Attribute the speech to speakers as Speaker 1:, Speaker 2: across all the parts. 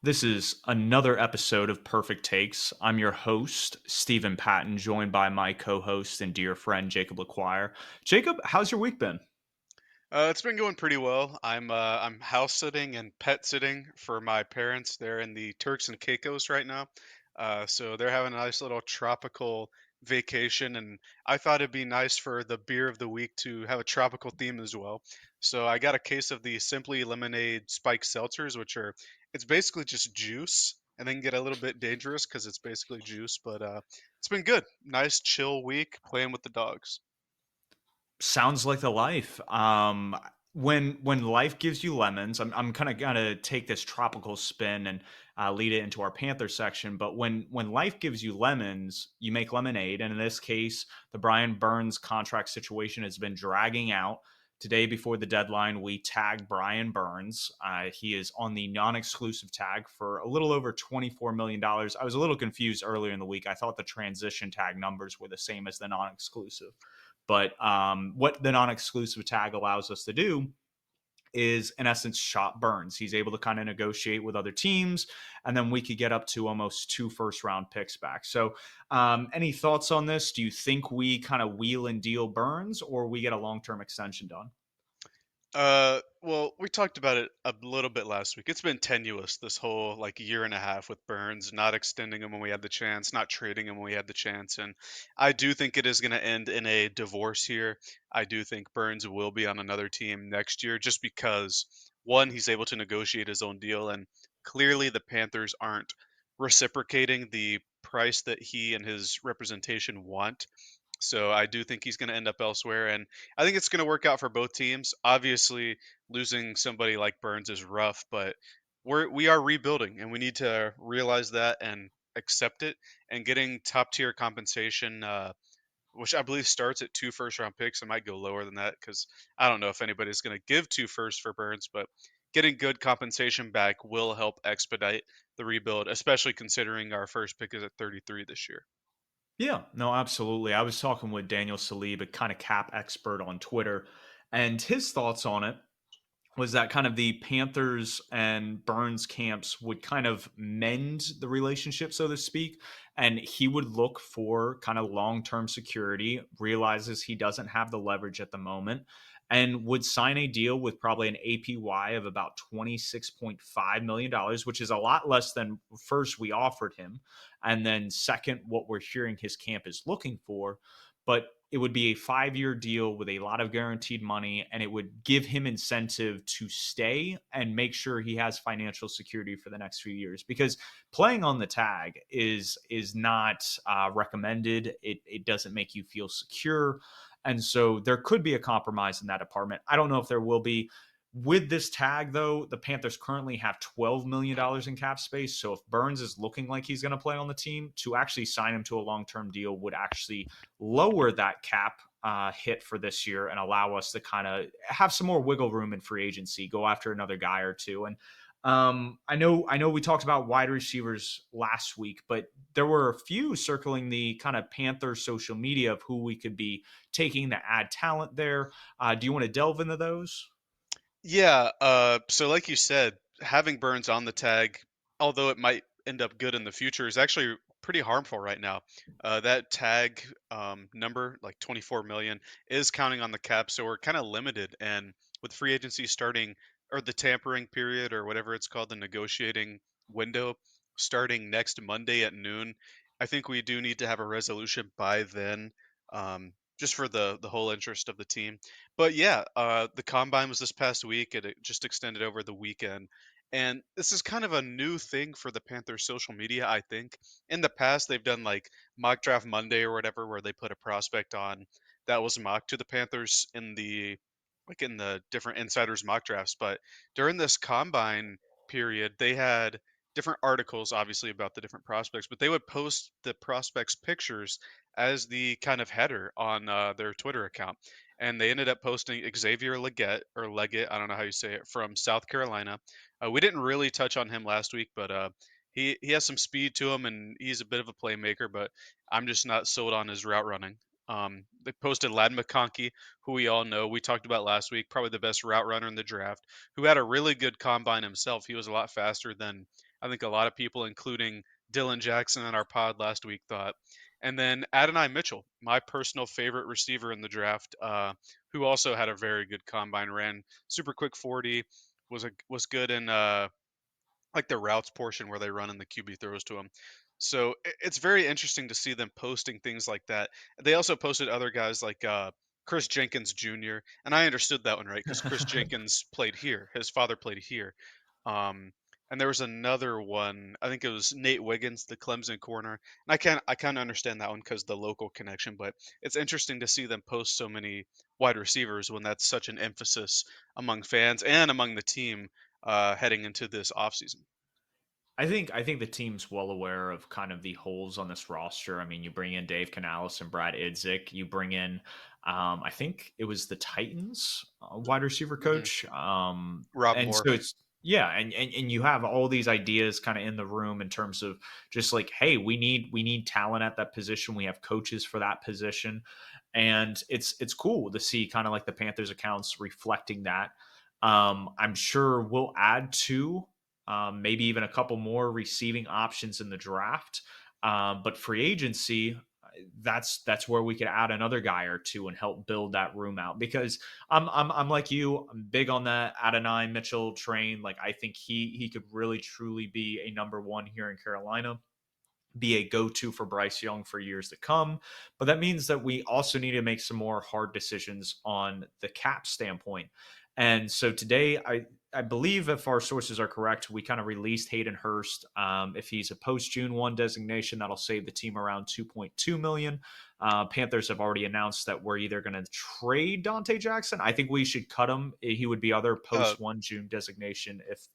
Speaker 1: This is another episode of Perfect Takes. I'm your host, Stephen Patton, joined by my co host and dear friend, Jacob LaQuire. Jacob, how's your week been?
Speaker 2: It's been going pretty well. I'm house sitting and pet sitting for my parents. They're in the Turks and Caicos right now, so they're having a nice little tropical vacation. And I thought it'd be nice for the beer of the week to have a tropical theme as well. So I got a case of the Simply Lemonade Spiked Seltzers, which are it's basically just juice, and then get a little bit dangerous because it's basically juice. But it's been good. Nice chill week playing with the dogs.
Speaker 1: Sounds like the life. When life gives you lemons, I'm kind of gonna take this tropical spin and lead it into our Panther section. But when life gives you lemons, you make lemonade. And in this case, the Brian Burns contract situation has been dragging out. Today, before the deadline, we tagged Brian Burns. He is on the non-exclusive tag for a little over $24 million. I was a little confused earlier in the week. I thought the transition tag numbers were the same as the non-exclusive. But what the non-exclusive tag allows us to do is, in essence, shop Burns. He's able to kind of negotiate with other teams, and then we could get up to almost two first-round picks back. So, any thoughts on this? Do you think we kind of wheel and deal Burns, or we get a long-term extension done?
Speaker 2: Well, we talked about it a little bit last week. It's been tenuous this whole like year and a half with Burns, not extending him when we had the chance, not trading him when we had the chance. And I do think it is going to end in a divorce here. I do think Burns will be on another team next year just because one, he's able to negotiate his own deal, and clearly the Panthers aren't reciprocating the price that he and his representation want. So I do think he's going to end up elsewhere, and I think it's going to work out for both teams. Obviously, losing somebody like Burns is rough, but we are rebuilding, and we need to realize that and accept it. And getting top tier compensation, which I believe starts at two first round picks, I might go lower than that because I don't know if anybody's going to give two firsts for Burns, but getting good compensation back will help expedite the rebuild, especially considering our first pick is at 33 this year.
Speaker 1: Yeah, no, absolutely. I was talking with Daniel Salib, a kind of cap expert on Twitter, and his thoughts on it was that kind of the Panthers and Burns camps would kind of mend the relationship, so to speak. And he would look for kind of long term security, realizes he doesn't have the leverage at the moment, and would sign a deal with probably an APY of about $26.5 million, which is a lot less than first we offered him. And then, second, what we're hearing his camp is looking for. But it would be a 5-year deal with a lot of guaranteed money, and it would give him incentive to stay and make sure he has financial security for the next few years, because playing on the tag is not recommended. It doesn't make you feel secure, and so there could be a compromise in that department. I don't know if there will be. With this tag, though, the Panthers currently have $12 million in cap space. So if Burns is looking like he's going to play on the team, to actually sign him to a long term deal would actually lower that cap hit for this year and allow us to kind of have some more wiggle room in free agency, go after another guy or two. And I know we talked about wide receivers last week, but there were a few circling the kind of Panther social media of who we could be taking to add talent there. Do you want to delve into those?
Speaker 2: Yeah, so like you said, having Burns on the tag, although it might end up good in the future, is actually pretty harmful right now. That tag number, like 24 million, is counting on the cap, so we're kind of limited. And with free agency starting, or the tampering period, or whatever it's called, the negotiating window starting next Monday at noon, I think we do need to have a resolution by then, just for the whole interest of the team. But yeah, the combine was this past week, and it just extended over the weekend. And this is kind of a new thing for the Panthers social media, I think. In the past, they've done like mock draft Monday or whatever, where they put a prospect on that was mocked to the Panthers in the different insiders mock drafts. But during this combine period, they had different articles, obviously, about the different prospects, but they would post the prospects' pictures as the kind of header on their Twitter account, and they ended up posting Xavier Leggett or Leggett, I don't know how you say it, from South Carolina. We didn't really touch on him last week, but he has some speed to him, and he's a bit of a playmaker. But I'm just not sold on his route running. They posted Lad McConkey, who we all know we talked about last week, probably the best route runner in the draft, who had a really good combine himself. He was a lot faster than I think a lot of people, including Dylan Jackson on our pod last week, thought. And then Adonai Mitchell, my personal favorite receiver in the draft, who also had a very good combine, ran super quick 40, was good in like the routes portion where they run and the QB throws to him. So it's very interesting to see them posting things like that. They also posted other guys like Chris Jenkins Jr. And I understood that one right because Chris Jenkins played here. His father played here. Um, and there was another one. I think it was Nate Wiggins, the Clemson corner. And I kind of understand that one because the local connection. But it's interesting to see them post so many wide receivers when that's such an emphasis among fans and among the team heading into this offseason.
Speaker 1: I think the team's well aware of kind of the holes on this roster. I mean, you bring in Dave Canales and Brad Idzik. You bring in, I think it was the Titans wide receiver
Speaker 2: Hmm.
Speaker 1: coach.
Speaker 2: Rob
Speaker 1: And
Speaker 2: Moore.
Speaker 1: so it's yeah, and you have all these ideas kind of in the room in terms of just like, hey, we need talent at that position. We have coaches for that position, and it's cool to see kind of like the Panthers accounts reflecting that. I'm sure we'll add to maybe even a couple more receiving options in the draft. But free agency, that's where we could add another guy or two and help build that room out. Because I'm like you, I'm big on that Adonai Mitchell train. Like I think he could really truly be a number one here in Carolina, be a go-to for Bryce Young for years to come. But that means that we also need to make some more hard decisions on the cap standpoint. And so today, I believe if our sources are correct, we kind of released Hayden Hurst. If he's a post June 1 designation, that'll save the team around 2.2 million. Panthers have already announced that we're either going to trade Dante Jackson. I think we should cut him. He would be other
Speaker 2: Uh,
Speaker 1: post 1 June designation. If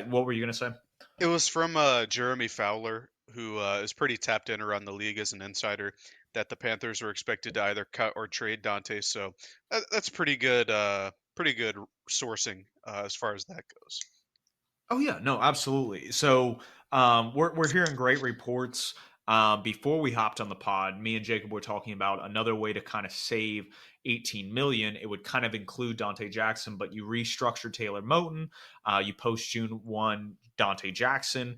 Speaker 1: what were you going to say?
Speaker 2: it was from Jeremy Fowler, who is pretty tapped in around the league as an insider, that the Panthers were expected to either cut or trade Dante. So that's pretty good sourcing as far as that goes.
Speaker 1: Oh yeah, no, absolutely. So we're hearing great reports. Before we hopped on the pod, me and Jacob were talking about another way to kind of save 18 million. It would kind of include Dante Jackson, but you restructure Taylor Moton, you post June 1 Dante Jackson.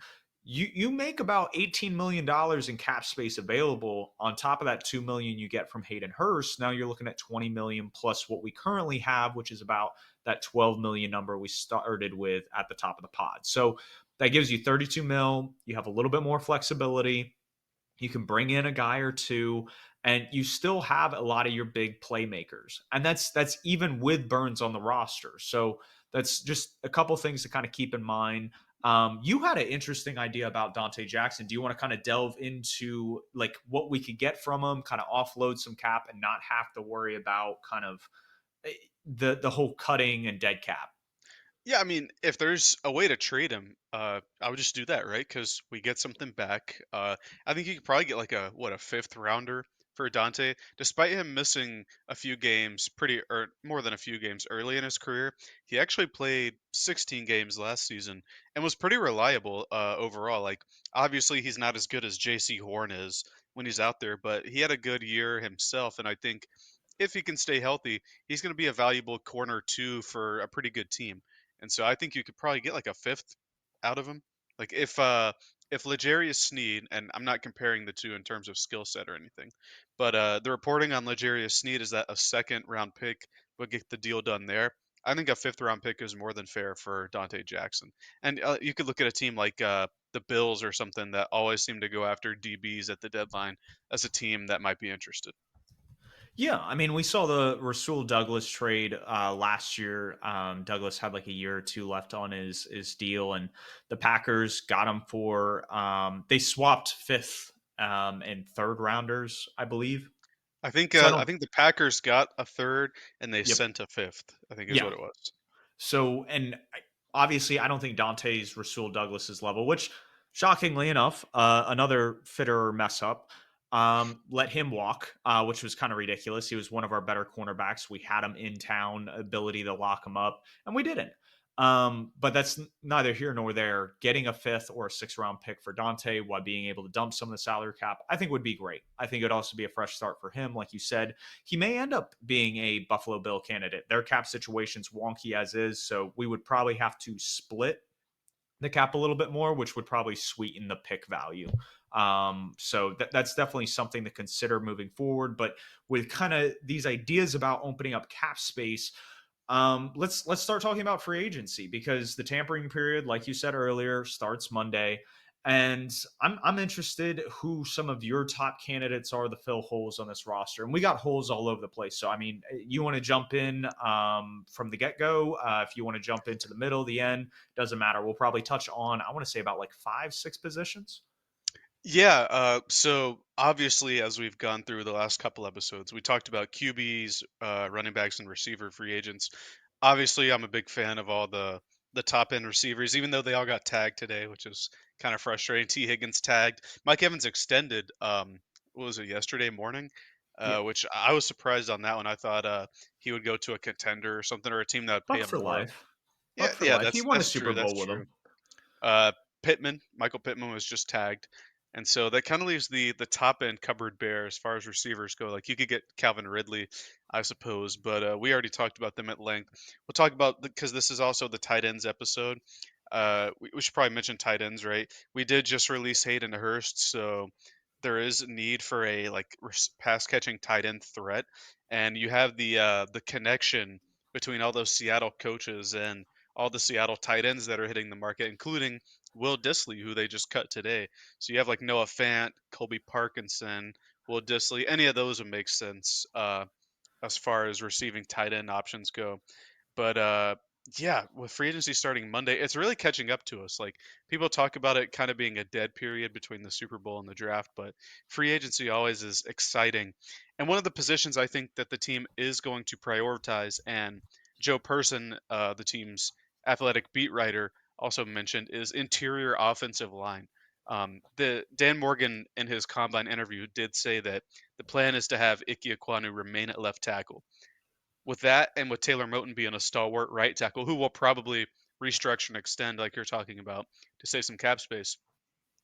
Speaker 1: You make about $18 million in cap space available. On top of that 2 million you get from Hayden Hurst. Now you're looking at 20 million plus what we currently have, which is about that 12 million number we started with at the top of the pod. So that gives you 32 mil. You have a little bit more flexibility. You can bring in a guy or two, and you still have a lot of your big playmakers. And that's even with Burns on the roster. So that's just a couple things to kind of keep in mind. You had an interesting idea about Dante Jackson. Do you want to kind of delve into like what we could get from him, kind of offload some cap and not have to worry about kind of eh, the whole cutting and dead cap?
Speaker 2: Yeah, I mean, if there's a way to trade him, I would just do that, right? Because we get something back. I think you could probably get like a fifth rounder for Dante, despite him missing a few games, or more than a few games early in his career. He actually played 16 games last season and was pretty reliable overall. Like, obviously, he's not as good as J.C. Horn is when he's out there, but he had a good year himself, and I think if he can stay healthy, he's going to be a valuable corner two for a pretty good team. And so I think you could probably get like a fifth out of him. Like if Legarius Sneed, and I'm not comparing the two in terms of skill set or anything, but the reporting on Legarius Sneed is that a second round pick would get the deal done there. I think a fifth round pick is more than fair for Dante Jackson. And you could look at a team like the Bills or something that always seem to go after DBs at the deadline as a team that might be interested.
Speaker 1: Yeah, I mean, we saw the Rasul Douglas trade last year. Douglas had like a year or two left on his deal, and the Packers got him for they swapped fifth and third rounders, I believe. So I
Speaker 2: I
Speaker 1: don't.
Speaker 2: think the Packers got a third and they
Speaker 1: Yep.
Speaker 2: sent a fifth, I think is
Speaker 1: Yeah.
Speaker 2: what it was.
Speaker 1: So, obviously, I don't think Dante's Rasul Douglas's level, which shockingly enough, another fitter mess up. Let him walk, which was kind of ridiculous. He was one of our better cornerbacks. We had him in town, ability to lock him up, and we didn't. But that's neither here nor there. Getting a fifth or a sixth round pick for Dante while being able to dump some of the salary cap, I think would be great. I think it'd also be a fresh start for him. Like you said, he may end up being a Buffalo Bill candidate. Their cap situation's wonky as is, so we would probably have to split the cap a little bit more, which would probably sweeten the pick value. So that's definitely something to consider moving forward. But with kind of these ideas about opening up cap space, let's start talking about free agency because the tampering period, like you said earlier, starts Monday. And I'm interested who some of your top candidates are to fill holes on this roster. And we got holes all over the place. So I mean, you want to jump in from the get go. If you want to jump into the middle, the end, doesn't matter. We'll probably touch on, I want to say about like five, six positions.
Speaker 2: Yeah, so obviously, as we've gone through the last couple episodes, we talked about QBs, running backs, and receiver free agents. Obviously, I'm a big fan of all the top end receivers, even though they all got tagged today, which is kind of frustrating. T. Higgins tagged, Mike Evans extended. What was it, yesterday morning?
Speaker 1: Yeah.
Speaker 2: Which I was surprised on that one. I thought he would go to a contender or something, or a team that would pay
Speaker 1: Buck
Speaker 2: him
Speaker 1: for
Speaker 2: more.
Speaker 1: life.
Speaker 2: Yeah,
Speaker 1: Buck for
Speaker 2: yeah,
Speaker 1: life. He won a
Speaker 2: that's
Speaker 1: Super
Speaker 2: true. That's
Speaker 1: Bowl with
Speaker 2: true.
Speaker 1: him.
Speaker 2: Uh, Michael Pittman was just tagged, and so that kind of leaves the top end cupboard bare as far as receivers go. Like you could get Calvin Ridley, I suppose, but we already talked about them at length. We'll talk about because this is also the tight ends episode. We should probably mention tight ends, right? We did just release Hayden Hurst, so there is a need for a like pass catching tight end threat, and you have the connection between all those Seattle coaches and all the Seattle tight ends that are hitting the market, including Will Disley, who they just cut today. So you have like Noah Fant, Colby Parkinson, Will Disley. Any of those would make sense as far as receiving tight end options go. But yeah, with free agency starting Monday, it's really catching up to us. Like people talk about it kind of being a dead period between the Super Bowl and the draft, but free agency always is exciting. And one of the positions I think that the team is going to prioritize, and Joe Person, the team's athletic beat writer, also mentioned, is interior offensive line. The Dan Morgan in his combine interview did say that the plan is to have Ike Ekwonu remain at left tackle. With that, and with Taylor Moton being a stalwart right tackle, who will probably restructure and extend, like you're talking about, to save some cap space.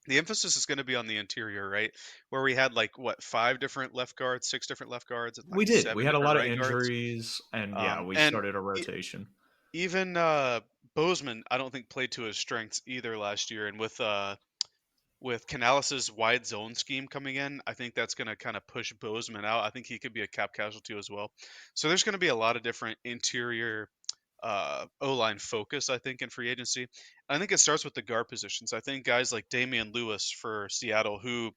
Speaker 2: The emphasis is going to be on the interior, right? Where we had like what, five different left guards, six different left guards, and like
Speaker 1: We did. We
Speaker 2: seven
Speaker 1: had a
Speaker 2: different
Speaker 1: lot of
Speaker 2: right guards.
Speaker 1: injuries, and yeah, we
Speaker 2: And
Speaker 1: started a
Speaker 2: e-
Speaker 1: rotation.
Speaker 2: even Bozeman, I don't think played to his strengths either last year. And with Canales' wide zone scheme coming in, I think that's going to kind of push Bozeman out. I think he could be a cap casualty as well. So there's going to be a lot of different interior O line focus, I think, in free agency. I think it starts with the guard positions. I think guys like Damian Lewis for Seattle, who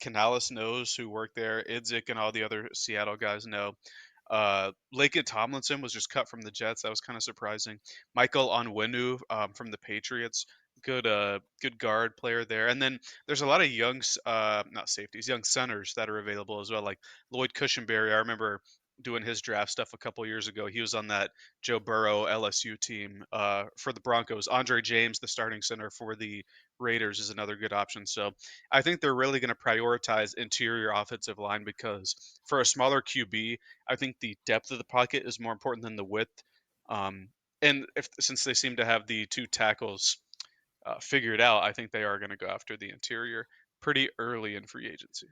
Speaker 2: Canales knows, who worked there, Idzik and all the other Seattle guys know. Laken Tomlinson was just cut from the Jets. That was kind of surprising. Michael Onwenu from the Patriots, good guard player there. And then there's a lot of young, not safeties, young centers that are available as well, like Lloyd Cushenberry. I remember doing his draft stuff a couple years ago. He was on that Joe Burrow LSU team for the Broncos. Andre James, the starting center for the Raiders, is another good option. So I think they're really going to prioritize interior offensive line because for a smaller QB, I think the depth of the pocket is more important than the width. Um, and if since they seem to have the two tackles figured out, I think they are going to go after the interior pretty early in free agency.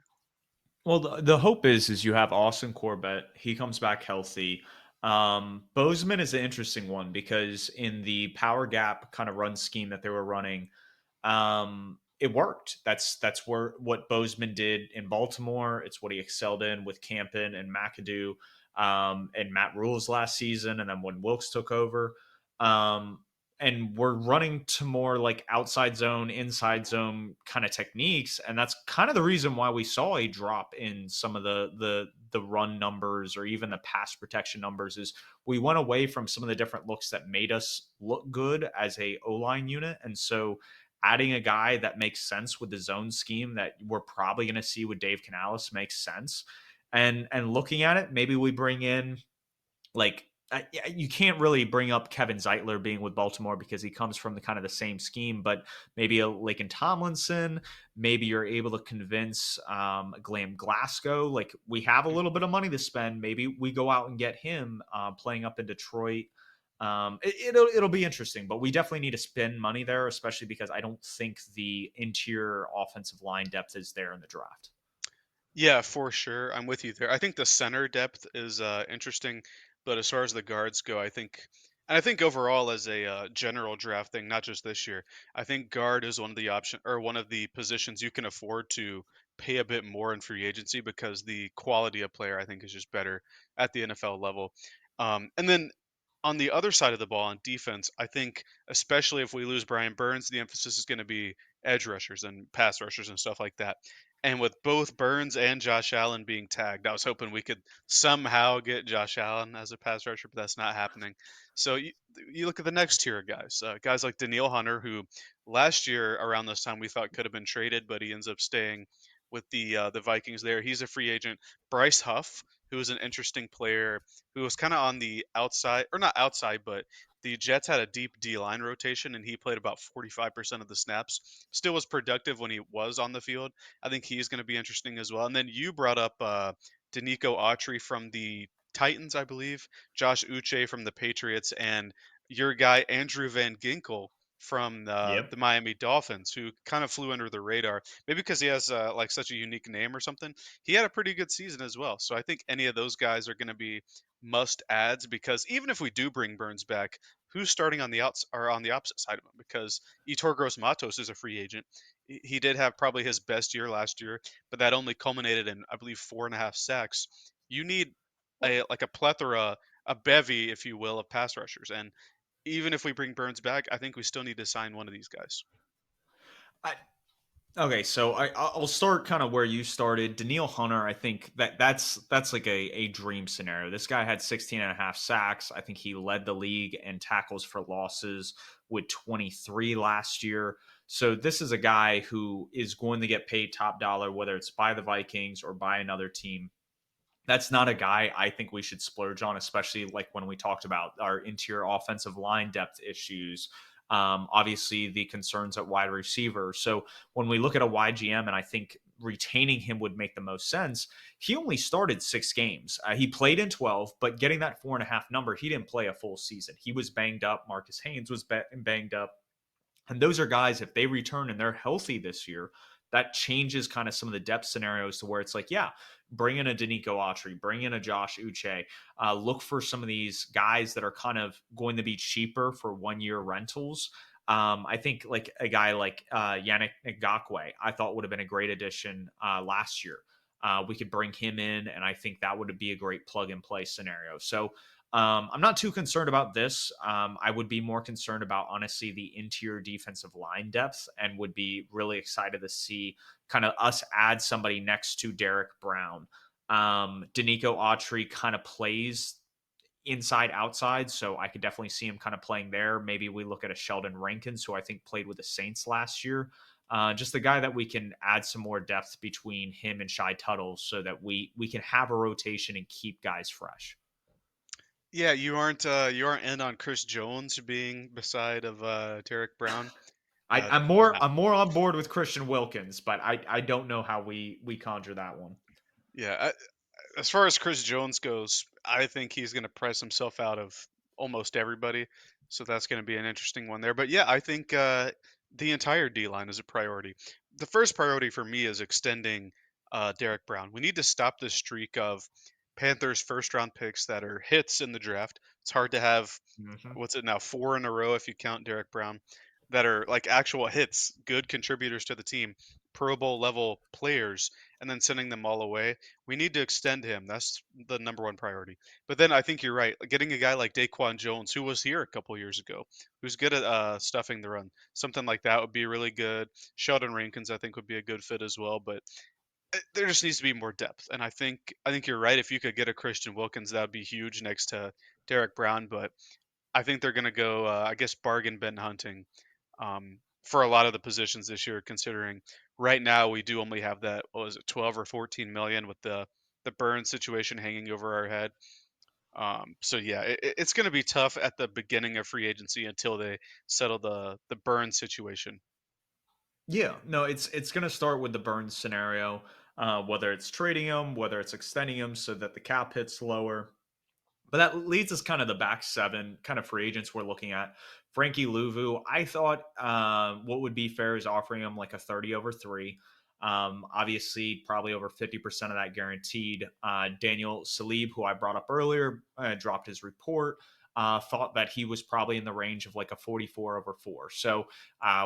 Speaker 1: Well, the hope is you have Austin Corbett. He comes back healthy. Bozeman is an interesting one because in the power gap kind of run scheme that they were running, it worked. That's where what Bozeman did in Baltimore. It's what he excelled in with Campen and McAdoo and Matt Rules last season, and then when Wilkes took over. Um, and we're running to more like outside zone, inside zone kind of techniques, and that's kind of the reason why we saw a drop in some of the run numbers or even the pass protection numbers. Is we went away from some of the different looks that made us look good as a O line unit, and so adding a guy that makes sense with the zone scheme that we're probably going to see with Dave Canales makes sense. And looking at it, maybe we bring in like you can't really bring up Kevin Zeitler being with Baltimore because he comes from the kind of the same scheme, but maybe a Laken Tomlinson, maybe you're able to convince Glam Glasgow. Like we have a little bit of money to spend. Maybe we go out and get him playing up in Detroit. It'll be interesting, but we definitely need to spend money there, especially because I don't think the interior offensive line depth is there in the draft.
Speaker 2: Yeah, for sure. I'm with you there. I think the center depth is interesting, but as far as the guards go, I think And I think overall, as a general draft thing, not just this year, I think guard is one of the option or one of the positions you can afford to pay a bit more in free agency because the quality of player I think is just better at the NFL level. And then on the other side of the ball on defense, I think especially if we lose Brian Burns, the emphasis is going to be edge rushers and pass rushers and stuff like that. And with both Burns and Josh Allen being tagged, I was hoping we could somehow get Josh Allen as a pass rusher, but that's not happening. So you look at the next tier of guys, guys like Daniil Hunter, who last year around this time we thought could have been traded, but he ends up staying with the Vikings. There, he's a free agent. Bryce Huff, who is an interesting player, who was kind of on the outside, or not outside, but the Jets had a deep D line rotation, and he played about 45% of the snaps. Still was productive when he was on the field. I think he's going to be interesting as well. And then you brought up Danico Autry from the Titans, I believe, Josh Uche from the Patriots, and your guy Andrew Van Ginkel from the
Speaker 1: Yep.
Speaker 2: Miami Dolphins, who kind of flew under the radar, maybe because he has like such a unique name or something. He had a pretty good season as well, so I think any of those guys are going to be must adds because even if we do bring Burns back, who's starting on the outs or on the opposite side of him? Because Etor Gross Matos is a free agent. He did have probably his best year last year, but that only culminated in I believe 4.5 sacks. You need a like a plethora, a bevy, if you will, of pass rushers. And even if we bring Burns back, I think we still need to sign one of these guys.
Speaker 1: I, Okay, so I'll start kind of where you started. Daniil Hunter, I think that's like a dream scenario. This guy had 16 and a half sacks. I think he led the league in tackles for losses with 23 last year. So this is a guy who is going to get paid top dollar, whether it's by the Vikings or by another team. That's not a guy I think we should splurge on, especially like when we talked about our interior offensive line depth issues. Obviously, the concerns at wide receiver. So when we look at a YGM, and I think retaining him would make the most sense, he only started 6 games. He played in 12, but getting that 4.5 number, he didn't play a full season. He was banged up. Marcus Haynes was banged up. And those are guys, if they return and they're healthy this year, that changes kind of some of the depth scenarios to where it's like, yeah, bring in a Danico Autry, bring in a Josh Uche, look for some of these guys that are kind of going to be cheaper for 1 year rentals. I think like a guy like Yannick Ngakwe, I thought would have been a great addition last year. We could bring him in, and I think that would be a great plug and play scenario. So I'm not too concerned about this. I would be more concerned about, honestly, the interior defensive line depth and would be really excited to see kind of us add somebody next to Derek Brown. Danico Autry kind of plays inside outside, so I could definitely see him kind of playing there. Maybe we look at a Sheldon Rankins, who I think played with the Saints last year. Just the guy that we can add some more depth between him and Shy Tuttle so that we can have a rotation and keep guys fresh.
Speaker 2: Yeah, you aren't in on Chris Jones being beside of Derek Brown.
Speaker 1: I,
Speaker 2: Uh,
Speaker 1: I'm more
Speaker 2: nah,
Speaker 1: I'm more on board with Christian Wilkins, but I don't know how we conjure that one.
Speaker 2: yeah, as far as Chris Jones goes, I think he's going to price himself out of almost everybody. So that's going to be an interesting one there. But yeah, I think the entire D line is a priority. The first priority for me is extending Derek Brown. We need to stop this streak of Panthers first round picks that are hits in the draft. It's hard to have
Speaker 1: Mhm.
Speaker 2: what's it now, 4 in a row if you count Derek Brown, that are like actual hits, good contributors to the team, Pro Bowl level players, and then sending them all away. We need to extend him. That's the number one priority. But then I think you're right. Getting a guy like Daquan Jones, who was here a couple years ago, who's good at stuffing the run, something like that would be really good. Sheldon Rankins, I think, would be a good fit as well. But there just needs to be more depth. And I think you're right. If you could get a Christian Wilkins, that would be huge next to Derek Brown. But I think they're going to go, I guess, bargain bin hunting for a lot of the positions this year. Considering right now we do only have that, what was it, 12 or 14 million with the burn situation hanging over our head. So yeah, it's going to be tough at the beginning of free agency until they settle the burn situation.
Speaker 1: Yeah, no, it's going to start with the Burns scenario, whether it's trading him, whether it's extending him so that the cap hits lower. But that leads us kind of the back seven kind of free agents we're looking at. Frankie Louvu, I thought what would be fair is offering him like a 30 over three. Obviously, probably over 50% of that guaranteed. Daniel Salib, who I brought up earlier, dropped his report. thought that he was probably in the range of like a 44/4. So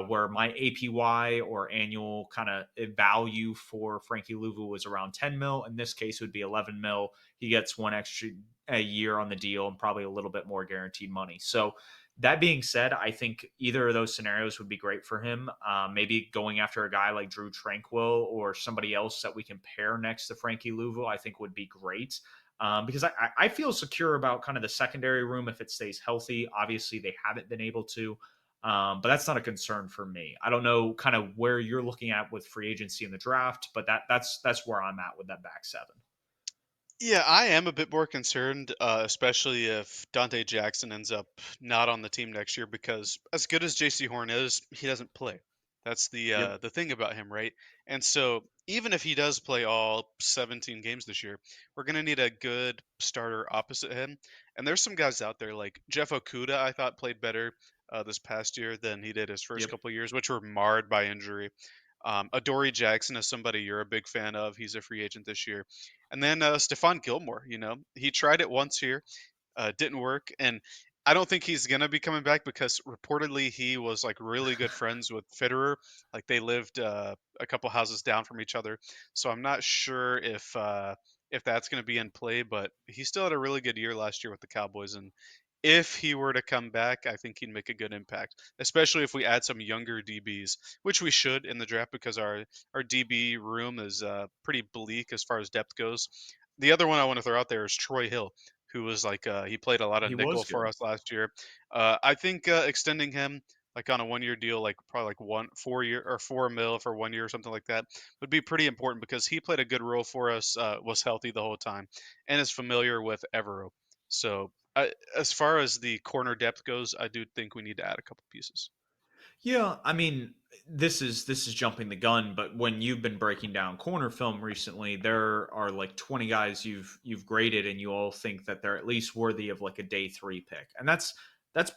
Speaker 1: where my APY or annual kind of value for Frankie Louvu was around 10 mil, in this case it would be 11 mil. He gets one extra a year on the deal and probably a little bit more guaranteed money. So that being said, I think either of those scenarios would be great for him. Maybe going after a guy like Drew Tranquil or somebody else that we can pair next to Frankie Louvu, I think would be great. Because I feel secure about kind of the secondary room if it stays healthy. Obviously, they haven't been able to, but that's not a concern for me. I don't know kind of where you're looking at with free agency in the draft, but that's where I'm at with that back seven.
Speaker 2: Yeah, I am a bit more concerned, especially if Dante Jackson ends up not on the team next year, because as good as JC Horn is, he doesn't play. That's
Speaker 1: Yep,
Speaker 2: the thing about him, right? And so even if he does play all 17 games this year, we're gonna need a good starter opposite him. And there's some guys out there like Jeff Okuda, I thought played better this past year than he did his first
Speaker 1: yep.
Speaker 2: couple years, which were marred by injury. Adoree Jackson is somebody you're a big fan of. He's a free agent this year. And then Stephon Gilmore, he tried it once here, didn't work, and I don't think he's gonna be coming back because reportedly he was like really good friends with Fitterer, like they lived a couple houses down from each other. So I'm not sure if that's gonna be in play, but he still had a really good year last year with the Cowboys, and if he were to come back, I think he'd make a good impact, especially if we add some younger DBs, which we should in the draft because our DB room is pretty bleak as far as depth goes. The other one I want to throw out there is Troy Hill, who was like he played a lot of
Speaker 1: He
Speaker 2: nickel
Speaker 1: was
Speaker 2: for
Speaker 1: good.
Speaker 2: us last year. I think extending him like on a 1 year deal, like probably like 1 4 year or 4 mil for 1 year or something like that, would be pretty important because he played a good role for us, was healthy the whole time, and is familiar with Evero. So as far as the corner depth goes, I do think we need to add a couple pieces.
Speaker 1: Yeah, I mean, this is jumping the gun, but when you've been breaking down corner film recently, there are like 20 guys you've graded and you all think that they're at least worthy of like a day 3 pick. And that's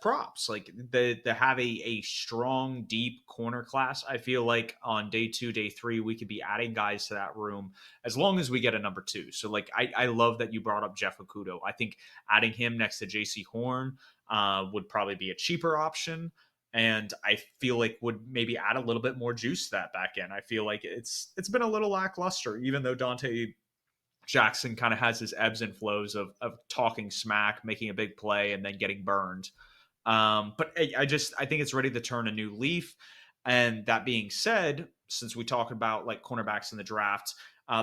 Speaker 1: props. Like the have a strong deep corner class. I feel like on day 2, day 3 we could be adding guys to that room as long as we get a number 2. So like I love that you brought up Jeff Okudo. I think adding him next to JC Horn would probably be a cheaper option and I feel like would maybe add a little bit more juice to that back end. I feel like it's been a little lackluster, even though Dante Jackson kind of has his ebbs and flows of talking smack, making a big play, and then getting burned. But I think it's ready to turn a new leaf. And that being said, since we talk about like cornerbacks in the draft,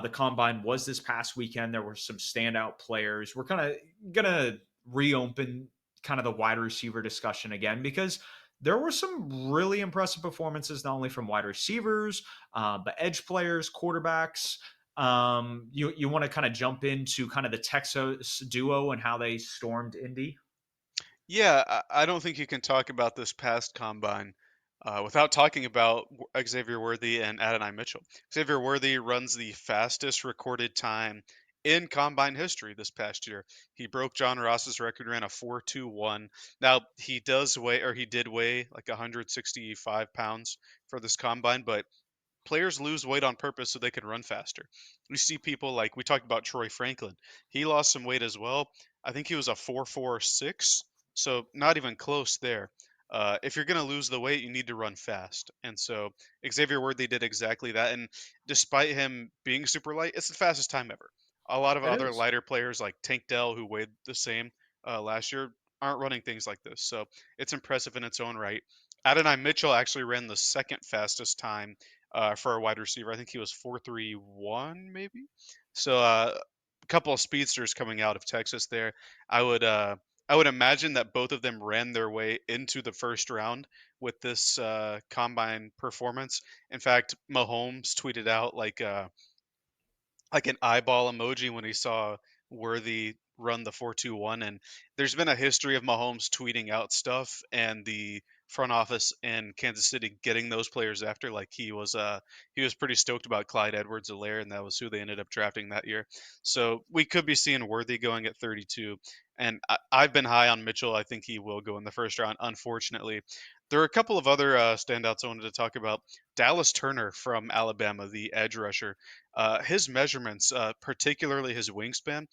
Speaker 1: the combine was this past weekend. There were some standout players. We're kind of gonna reopen kind of the wide receiver discussion again because there were some really impressive performances, not only from wide receivers, but edge players, quarterbacks. You want to kind of jump into kind of the Texas duo and how they stormed Indy?
Speaker 2: Yeah, I don't think you can talk about this past combine without talking about Xavier Worthy and Adonai Mitchell. Xavier Worthy runs the fastest recorded time in combine history this past year. He broke John Ross's record, ran a 4.21. Now, he did weigh like 165 pounds for this combine, but players lose weight on purpose so they can run faster. We see people like we talked about Troy Franklin. He lost some weight as well. I think he was a 4.46, so not even close there. If you're going to lose the weight, you need to run fast. And so Xavier Worthy did exactly that. And despite him being super light, it's the fastest time ever. A lot of
Speaker 1: It
Speaker 2: other
Speaker 1: is.
Speaker 2: lighter players like Tank Dell, who weighed the same last year, aren't running things like this. So it's impressive in its own right. Adonai Mitchell actually ran the second fastest time for a wide receiver. I think he was 4.31 maybe. So a couple of speedsters coming out of Texas there. I would uh, I would imagine that both of them ran their way into the first round with this combine performance. In fact, Mahomes tweeted out like an eyeball emoji when he saw Worthy run the 4.21. And there's been a history of Mahomes tweeting out stuff and the front office in Kansas City getting those players after. Like he was pretty stoked about Clyde Edwards-Helaire, and that was who they ended up drafting that year. So we could be seeing Worthy going at 32. And I've been high on Mitchell. I think he will go in the first round. Unfortunately, there are a couple of other standouts I wanted to talk about. Dallas Turner from Alabama, the edge rusher, his measurements, particularly his wingspan,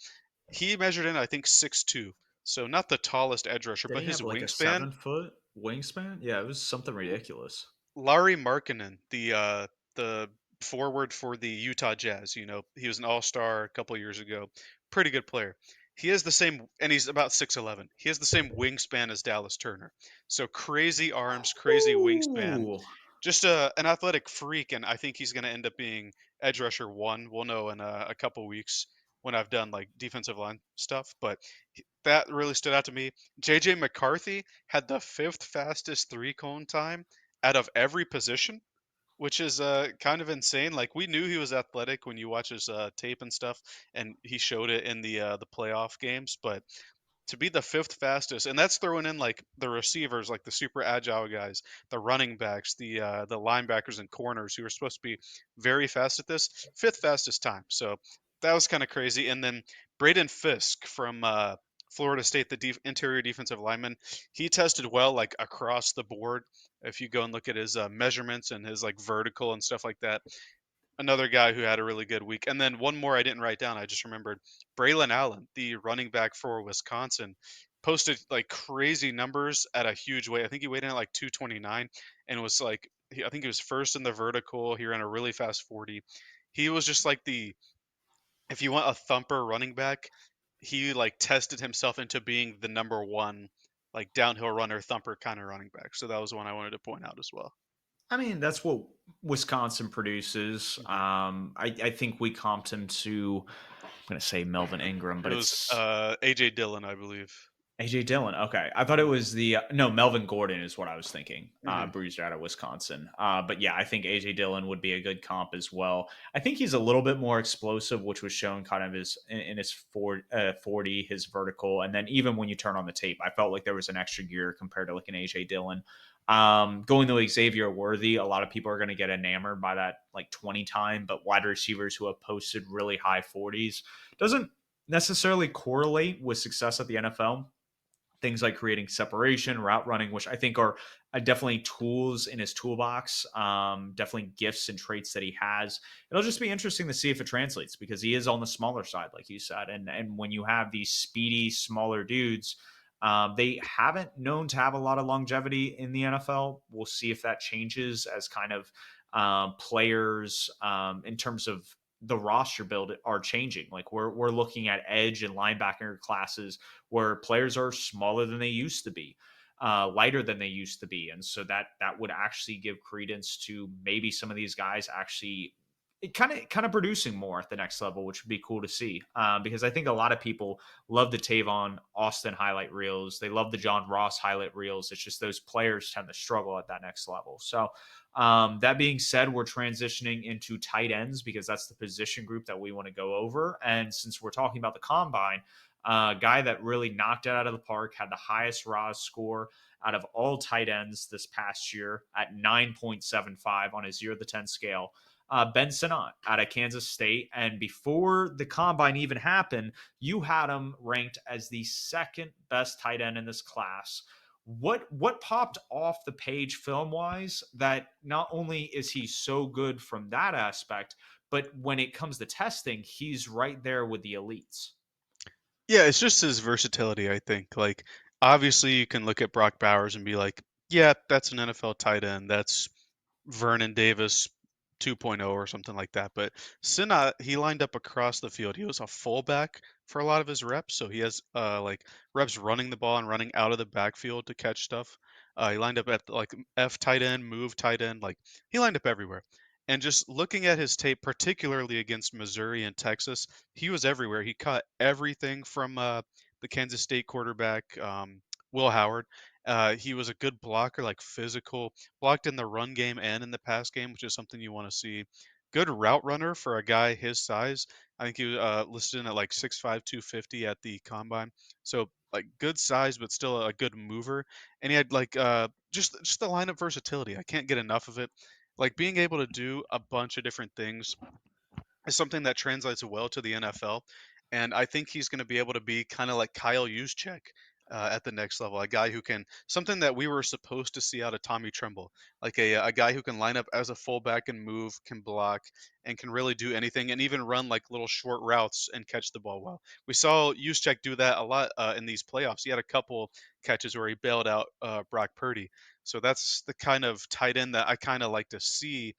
Speaker 2: he measured in, I think, 6'2", So not the tallest edge rusher,
Speaker 1: Did
Speaker 2: but
Speaker 1: he
Speaker 2: his
Speaker 1: have like a
Speaker 2: wingspan.
Speaker 1: 7 foot wingspan? Yeah, it was something ridiculous.
Speaker 2: Larry Markkinen, the forward for the Utah Jazz, he was an All-Star a couple years ago. Pretty good player. He has the same, and he's about 6'11". He has the same wingspan as Dallas Turner. So crazy arms, crazy wingspan,
Speaker 1: Ooh.
Speaker 2: just an athletic freak, and I think he's going to end up being edge rusher one. We'll know in a couple weeks when I've done like defensive line stuff, but that really stood out to me. JJ McCarthy had the fifth fastest three cone time out of every position, which is kind of insane. Like we knew he was athletic when you watch his tape and stuff, and he showed it in the playoff games, but to be the fifth fastest, and that's throwing in like the receivers, like the super agile guys, the running backs, the linebackers and corners who are supposed to be very fast at this, fifth fastest time. So that was kind of crazy. And then Braden Fisk from Florida State, the interior defensive lineman, he tested well like across the board. If you go and look at his measurements and his like vertical and stuff like that, another guy who had a really good week. And then one more I didn't write down. I just remembered Braylon Allen, the running back for Wisconsin, posted like crazy numbers at a huge weight. I think he weighed in at like 229 and was like, I think he was first in the vertical. He ran a really fast 40. He was just like if you want a thumper running back, he like tested himself into being the number one, like downhill runner, thumper kind of running back. So that was one I wanted to point out as well.
Speaker 1: I mean, that's what Wisconsin produces.
Speaker 2: Mhm.
Speaker 1: I think we comped him to, I'm going to say Melvin Ingram,
Speaker 2: It
Speaker 1: but
Speaker 2: was
Speaker 1: it's
Speaker 2: AJ Dillon, I believe.
Speaker 1: AJ Dillon. Okay, I thought it was the no Melvin Gordon is what I was thinking.
Speaker 2: Mhm.
Speaker 1: Bruiser out of Wisconsin. But yeah, I think AJ Dillon would be a good comp as well. I think he's a little bit more explosive, which was shown kind of his in his 40, his vertical, and then even when you turn on the tape, I felt like there was an extra gear compared to like an AJ Dillon. Going to Xavier Worthy, a lot of people are going to get enamored by that like 20 time, but wide receivers who have posted really high 40s doesn't necessarily correlate with success at the NFL. Things like creating separation, route running, which I think are definitely tools in his toolbox, definitely gifts and traits that he has. It'll just be interesting to see if it translates because he is on the smaller side, like you said. And when you have these speedy, smaller dudes, they haven't known to have a lot of longevity in the NFL. We'll see if that changes as kind of players in terms of the roster build are changing. Like we're looking at edge and linebacker classes where players are smaller than they used to be, lighter than they used to be, and so that would actually give credence to maybe some of these guys actually kind of producing more at the next level, which would be cool to see. Because I think a lot of people love the Tavon Austin highlight reels, they love the John Ross highlight reels. It's just those players tend to struggle at that next level. So that being said, we're transitioning into tight ends because that's the position group that we want to go over. And since we're talking about the combine, guy that really knocked it out of the park, had the highest RAS score out of all tight ends this past year at 9.75 on a 0 to 10 scale. Ben Sinnott out of Kansas State. And before the combine even happened, you had him ranked as the second best tight end in this class. What popped off the page film wise that not only is he so good from that aspect, but when it comes to testing, he's right there with the elites.
Speaker 2: Yeah, it's just his versatility, I think. Like, obviously, you can look at Brock Bowers and be like, yeah, that's an NFL tight end. That's Vernon Davis 2.0 or something like that. But Sinat, he lined up across the field. He was a fullback for a lot of his reps, so he has like reps running the ball and running out of the backfield to catch stuff. He lined up at like F tight end, move tight end, like he lined up everywhere. And just looking at his tape, particularly against Missouri and Texas, he was everywhere. He caught everything from the Kansas State quarterback, Will Howard. He was a good blocker, like physical, blocked in the run game and in the pass game, which is something you want to see. Good route runner for a guy his size. I think he was listed in at like 6'5", 250 at the combine. So like good size, but still a good mover. And he had like just the lineup versatility. I can't get enough of it. Like being able to do a bunch of different things is something that translates well to the NFL. And I think he's going to be able to be kind of like Kyle Juszczyk. at the next level. A guy who can something that we were supposed to see out of Tommy Tremble, like a guy who can line up as a fullback and move, can block, and can really do anything, and even run like little short routes and catch the ball well. We saw Juszczyk do that a lot in these playoffs. He had a couple catches where he bailed out Brock Purdy. So that's the kind of tight end that I kind of like to see,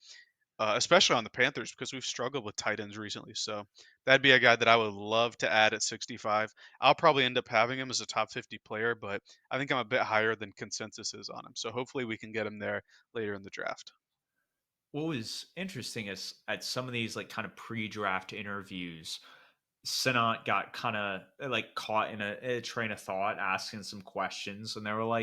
Speaker 2: especially on the Panthers because we've struggled with tight ends recently. So that'd be a guy that I would love to add at 65. I'll probably end up having him as a top 50 player, but I think I'm a bit higher than consensus is on him. So hopefully we can get him there later in the draft.
Speaker 1: What was interesting is at some of these like kind of pre-draft interviews, Senat got kind of like caught in a train of thought, asking some questions, and they were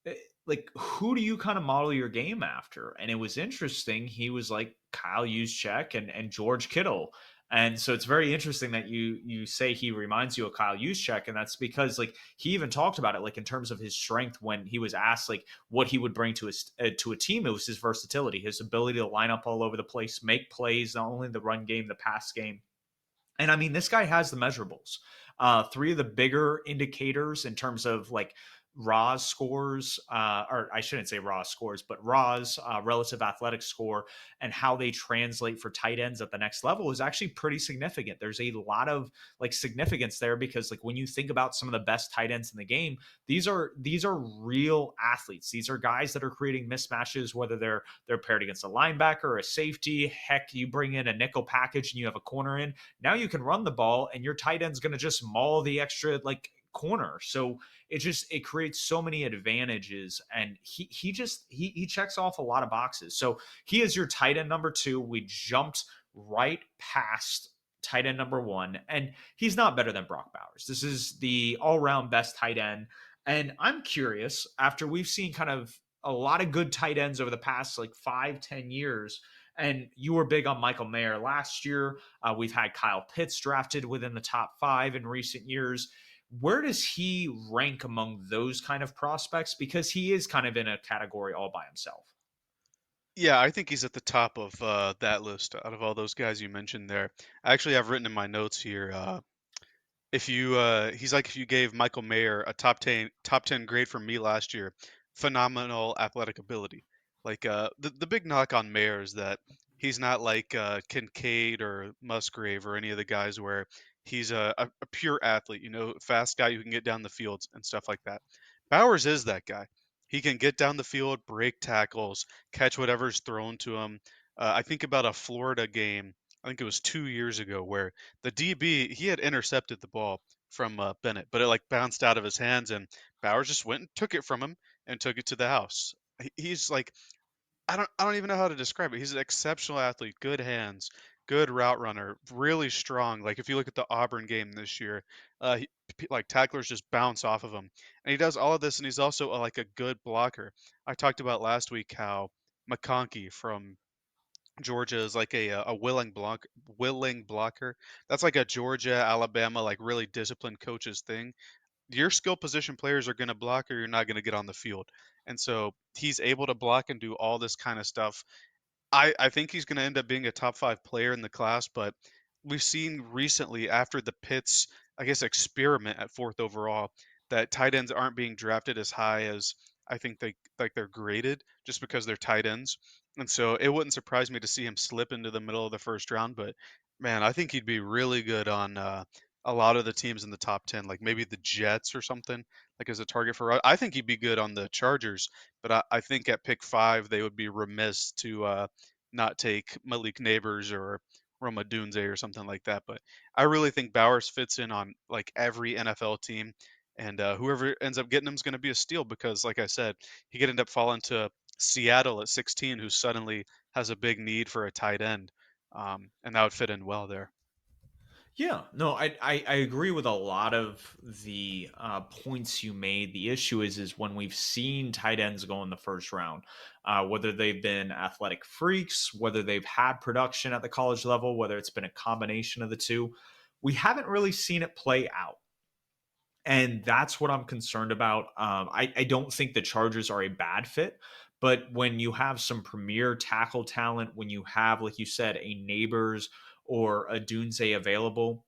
Speaker 1: eh, like, who do you kind of model your game after? And it was interesting. He was like Kyle Juszczyk and George Kittle. And so it's very interesting that you say he reminds you of Kyle Juszczyk, and that's because like he even talked about it like in terms of his strength when he was asked like what he would bring to a team. It was his versatility, his ability to line up all over the place, make plays, not only the run game, the pass game. And I mean, this guy has the measurables. Three of the bigger indicators in terms of like Ra's scores, or I shouldn't say Ra's scores, but Ra's relative athletic score and how they translate for tight ends at the next level is actually pretty significant. There's a lot of like significance there because like when you think about some of the best tight ends in the game, these are real athletes. These are guys that are creating mismatches, whether they're paired against a linebacker or a safety. Heck, you bring in a nickel package and you have a corner in. Now you can run the ball and your tight end's going to just maul the extra like corner. So it creates so many advantages, and he checks off a lot of boxes. So he is your tight end number 2. We jumped right past tight end number 1, and he's not better than Brock Bowers. This is the all-round best tight end. And I'm curious, after we've seen kind of a lot of good tight ends over the past like 5-10 years, and you were big on Michael Mayer last year. We've had Kyle Pitts drafted within the top 5 in recent years. Where does he rank among those kind of prospects? Because he is kind of in a category all by himself.
Speaker 2: Yeah, I think he's at the top of that list out of all those guys you mentioned there. I actually have written in my notes here. If you he's like if you gave Michael Mayer a top 10 grade from me last year, phenomenal athletic ability. Like the big knock on Mayer is that he's not like Kincaid or Musgrave or any of the guys where he's a pure athlete, fast guy who can get down the fields and stuff like that. Bowers is that guy. He can get down the field, break tackles, catch whatever's thrown to him. I think about a Florida game. I think it was 2 years ago where the DB he had intercepted the ball from Bennett, but it like bounced out of his hands, and Bowers just went and took it from him and took it to the house. He's like I don't even know how to describe it. He's an exceptional athlete, good hands, good route runner, really strong. Like if you look at the Auburn game this year, like tacklers just bounce off of him, and he does all of this, and he's also like a good blocker. I talked about last week how McConkey from Georgia is like a willing blocker. That's like a Georgia, Alabama, like really disciplined coaches thing. Your skill position players are going to block or you're not going to get on the field. And so he's able to block and do all this kind of stuff. I think he's going to end up being a top 5 player in the class, but we've seen recently after the Pitts, I guess, experiment at fourth overall, that tight ends aren't being drafted as high as I think they're graded just because they're tight ends. And so it wouldn't surprise me to see him slip into the middle of the first round, but man, I think he'd be really good on a lot of the teams in the top 10, like maybe the Jets or something, like as a target for. I think he'd be good on the Chargers, but I think at pick 5 they would be remiss to not take Malik Neighbors or Roma Dunze or something like that. But I really think Bowers fits in on like every NFL team, and whoever ends up getting him is going to be a steal because, like I said, he could end up falling to Seattle at 16, who suddenly has a big need for a tight end, and that would fit in well there.
Speaker 1: Yeah, no, I agree with a lot of the points you made. The issue is when we've seen tight ends go in the first round, whether they've been athletic freaks, whether they've had production at the college level, whether it's been a combination of the two, we haven't really seen it play out. And that's what I'm concerned about. I don't think the Chargers are a bad fit, but when you have some premier tackle talent, when you have, like you said, a Neighbors or a Dunze available,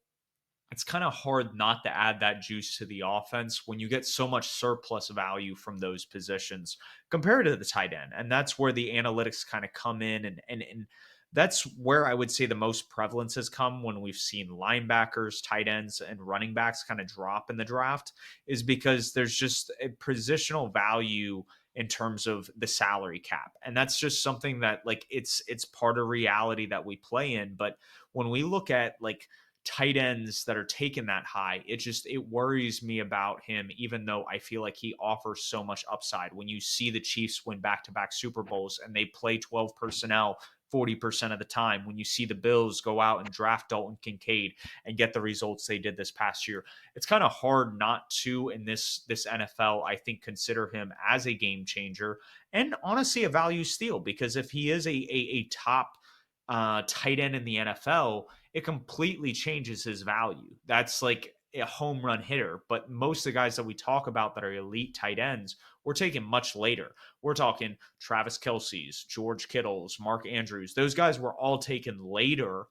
Speaker 1: it's kind of hard not to add that juice to the offense when you get so much surplus value from those positions compared to the tight end. And that's where the analytics kind of come in. And that's where I would say the most prevalence has come when we've seen linebackers, tight ends, and running backs kind of drop in the draft, is because there's just a positional value in terms of the salary cap. And that's just something that like it's part of reality that we play in. But when we look at like tight ends that are taken that high, it worries me about him, even though I feel like he offers so much upside. When you see the Chiefs win back-to-back Super Bowls and they play 12 personnel 40% of the time, when you see the Bills go out and draft Dalton Kincaid and get the results they did this past year, it's kind of hard not to, in this NFL, I think, consider him as a game changer and honestly a value steal, because if he is a top tight end in the NFL, it completely changes his value. That's like a home run hitter. But most of the guys that we talk about that are elite tight ends, we're taking much later. We're talking Travis Kelsey's, George Kittle's, Mark Andrews. Those guys were all taken later.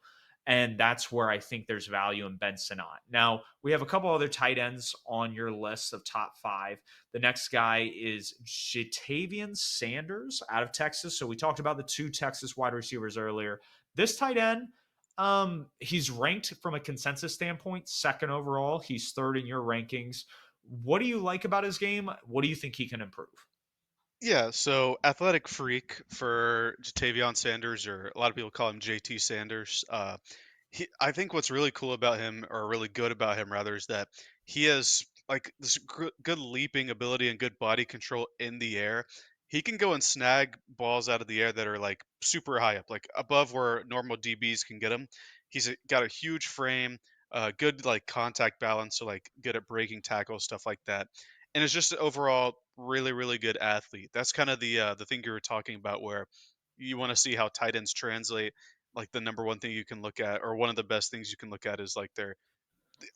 Speaker 1: And that's where I think there's value in Ben Sinnott. Now, we have a couple other tight ends on your list of top five. The next guy is Jatavian Sanders out of Texas. So we talked about the two Texas wide receivers earlier. This tight end, he's ranked from a consensus standpoint second overall. He's third in your rankings. What do you like about his game? What do you think he can improve?
Speaker 2: Yeah, so athletic freak for Jatavion Sanders, or a lot of people call him JT Sanders. I think what's really cool about him, or really good about him rather, is that he has like this good leaping ability and good body control in the air. He can go and snag balls out of the air that are like super high up, like above where normal DBs can get them. Got a huge frame, good like contact balance, so like good at breaking tackles, stuff like that. And it's just an overall really, really good athlete. That's kind of the thing you were talking about, where you want to see how tight ends translate. Like the number one thing you can look at, or one of the best things you can look at, is like their,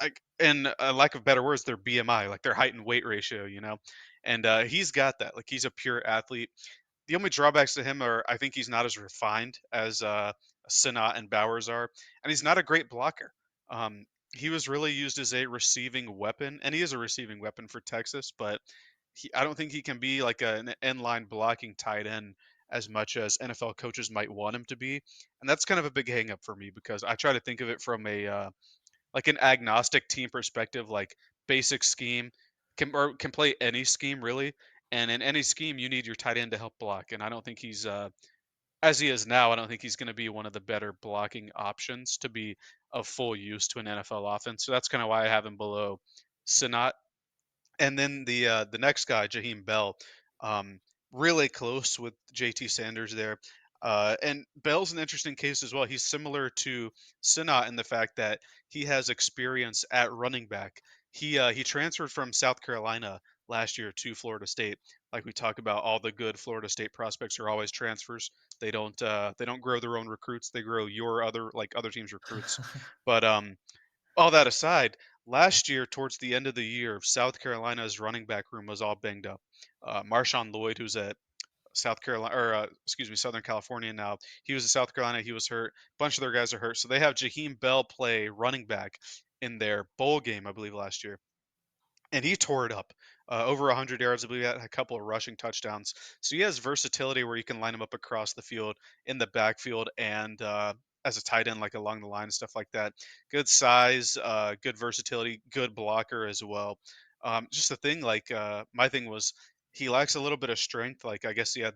Speaker 2: like, in a lack of better words, their BMI, like their height and weight ratio, you know. And he's got that. Like he's a pure athlete. The only drawbacks to him are I think he's not as refined as Sinat and Bowers are, and he's not a great blocker. He was really used as a receiving weapon, and he is a receiving weapon for Texas, but I don't think he can be like an inline blocking tight end as much as NFL coaches might want him to be, and that's kind of a big hang up for me, because I try to think of it from a like an agnostic team perspective, like basic scheme can play any scheme really, and in any scheme you need your tight end to help block. And I don't think he's as he is now. I don't think he's going to be one of the better blocking options to be of full use to an NFL offense. So that's kind of why I have him below Sinat. And then the next guy, Jaheim Bell, um, really close with JT Sanders there. And Bell's an interesting case as well. He's similar to Sinat in the fact that he has experience at running back. He transferred from South Carolina last year to Florida State. Like we talk about, all the good Florida State prospects are always transfers. They don't grow their own recruits. They grow your other teams' recruits. But all that aside, last year, towards the end of the year, South Carolina's running back room was all banged up. Marshawn Lloyd, who's at South Carolina, or excuse me, Southern California now, he was at South Carolina. He was hurt. A bunch of their guys are hurt. So they have Jaheim Bell play running back in their bowl game, I believe, last year, and he tore it up. Over 100 yards, I believe, he had a couple of rushing touchdowns. So he has versatility where you can line him up across the field, in the backfield, and as a tight end, like along the line and stuff like that. Good size, good versatility, good blocker as well. Just the thing, like my thing was, he lacks a little bit of strength. Like I guess he had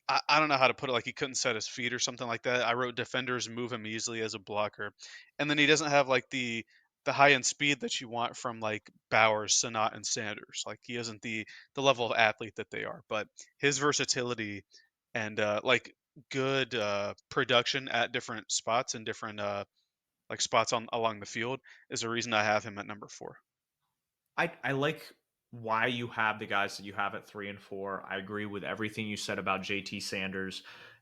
Speaker 2: I don't know how to put it, like he couldn't set his feet or something like that. I wrote defenders move him easily as a blocker. And then he doesn't have like the high end speed that you want from like Bowers, Sanat, and Sanders. Like he isn't the level of athlete that they are. But his versatility and like good production at different spots and different like spots on along the field is the reason I have him at number 4.
Speaker 1: I like why you have the guys that you have at 3 and 4. I agree with everything you said about JT Sanders.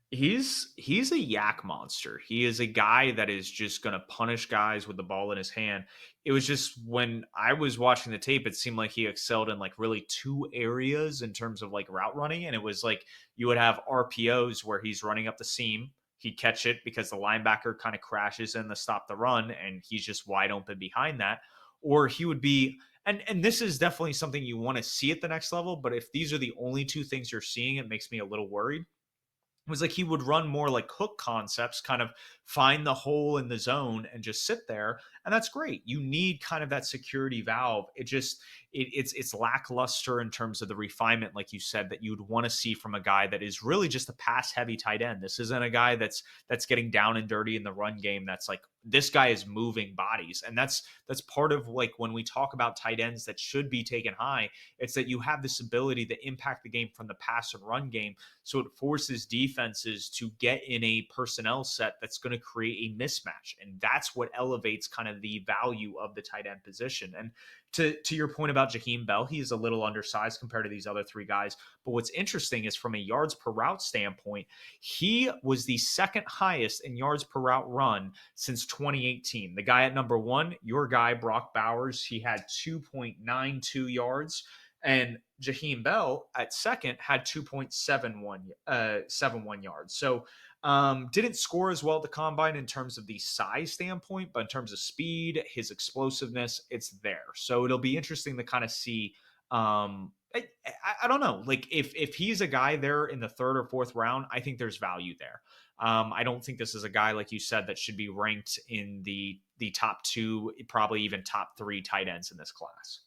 Speaker 1: He's a yak monster. He is a guy that is just gonna punish guys with the ball in his hand. It was just when I was watching the tape, it seemed like he excelled in like really two areas in terms of like route running. And it was like you would have RPOs where he's running up the seam he'd catch it because the linebacker kind of crashes in to stop the run and he's just wide open behind that. Or he would be, and this is definitely something you want to see at the next level, but if these are the only two things you're seeing, it makes me a little worried. Was like he would run more like hook concepts, kind of find the hole in the zone and just sit there. And that's great. You need kind of that security valve. It's lackluster in terms of the refinement, like you said, that you'd want to see from a guy that is really just a pass heavy tight end. This isn't a guy that's getting down and dirty in the run game. That's like this guy is moving bodies. And that's part of like when we talk about tight ends that should be taken high, it's that you have this ability to impact the game from the pass and run game, so it forces defenses to get in a personnel set that's going to create a mismatch. And that's what elevates kind of the value of the tight end position. And to your point about Jaheim Bell, he is a little undersized compared to these other three guys. But what's interesting is from a yards per route standpoint, he was the second highest in yards per route run since 2018. The guy at number one, your guy, Brock Bowers, he had 2.92 yards. And Jaheim Bell at second had 2.71 yards. So didn't score as well at the combine in terms of the size standpoint, but in terms of speed, his explosiveness, it's there. So it'll be interesting to kind of see. I don't know, like if he's a guy there in the third or fourth round, I think there's value there. I don't think this is a guy like you said that should be ranked in the top two, probably even top three tight ends in this class.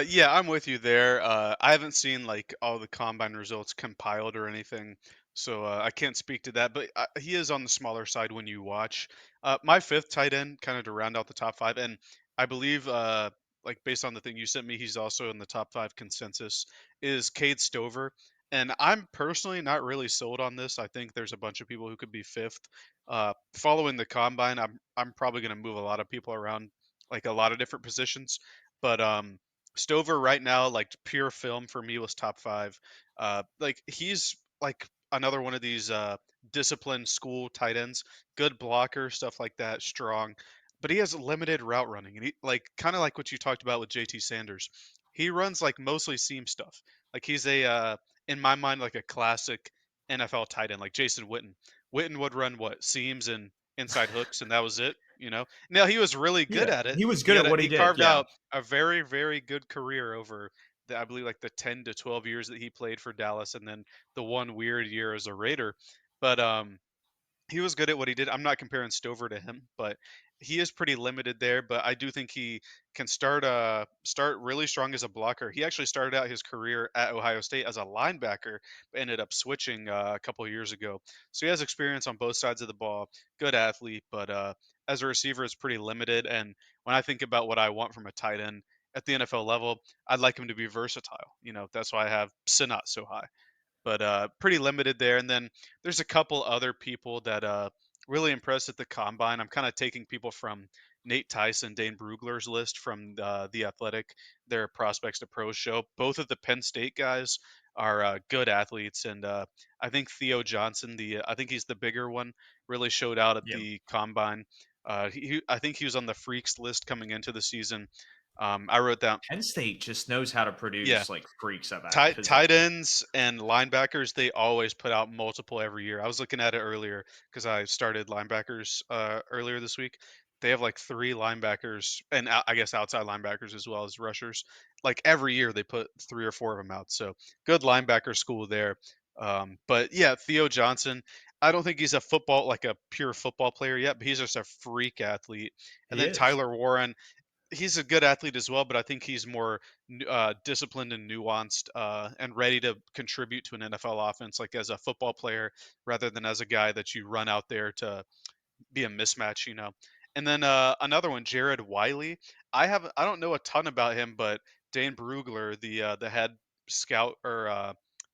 Speaker 2: Yeah, I'm with you there. I haven't seen like all the combine results compiled or anything, so I can't speak to that. But he is on the smaller side when you watch. My fifth tight end, kind of to round out the top five, and I believe, like based on the thing you sent me, he's also in the top five consensus. Is Cade Stover, and I'm personally not really sold on this. I think there's a bunch of people who could be fifth. Following the combine, I'm probably going to move a lot of people around, like a lot of different positions, but Stover right now, like pure film for me was top five. Like he's like another one of these disciplined school tight ends, good blocker, stuff like that, strong. But he has limited route running, and he like kind of like what you talked about with JT Sanders. He runs like mostly seam stuff. Like he's a in my mind like a classic NFL tight end, like Jason Witten. Witten would run what seams and inside hooks, and that was it. You know. Now he was really good
Speaker 1: Yeah,
Speaker 2: at it.
Speaker 1: he was good at what he
Speaker 2: He
Speaker 1: did.
Speaker 2: carved
Speaker 1: Yeah.
Speaker 2: out a very, very good career over the, I believe like the 10 to 12 years that he played for Dallas and then the one weird year as a Raider. But he was good at what he did. I'm not comparing Stover to him, but he is pretty limited there. But I do think he can start really strong as a blocker. He actually started out his career at Ohio State as a linebacker, but ended up switching a couple of years ago. So he has experience on both sides of the ball. Good athlete, but as a receiver, is pretty limited. And when I think about what I want from a tight end at the NFL level, I'd like him to be versatile. You know, that's why I have Sinat so high, but pretty limited there. And then there's a couple other people that really impressed at the combine. I'm kind of taking people from Nate Tyson, Dane Brugler's list from the Athletic, their prospects to pros show. Both of the Penn State guys are good athletes, and I think Theo Johnson, the I think he's the bigger one, really showed out at
Speaker 1: Yeah.
Speaker 2: the combine. I think he was on the freaks list coming into the season. I wrote down,
Speaker 1: Penn State just knows how to
Speaker 2: yeah,
Speaker 1: produce like freaks at that
Speaker 2: tight
Speaker 1: position.
Speaker 2: ends and linebackers, they always put out multiple every year. I was looking at it earlier because I started linebackers earlier this week. They have like three linebackers and I guess outside linebackers as well as rushers. Like every year they put three or four of them out. So good linebacker school there. But yeah, Theo Johnson, I don't think he's a football like a pure football player yet, but he's just a freak athlete. And
Speaker 1: He
Speaker 2: then
Speaker 1: is.
Speaker 2: Tyler Warren, he's a good athlete as well, but I think he's more disciplined and nuanced and ready to contribute to an NFL offense, like as a football player, rather than as a guy that you run out there to be a mismatch, you know. And then another one, Jared Wiley. I don't know a ton about him, but Dane Brugler, the head scout or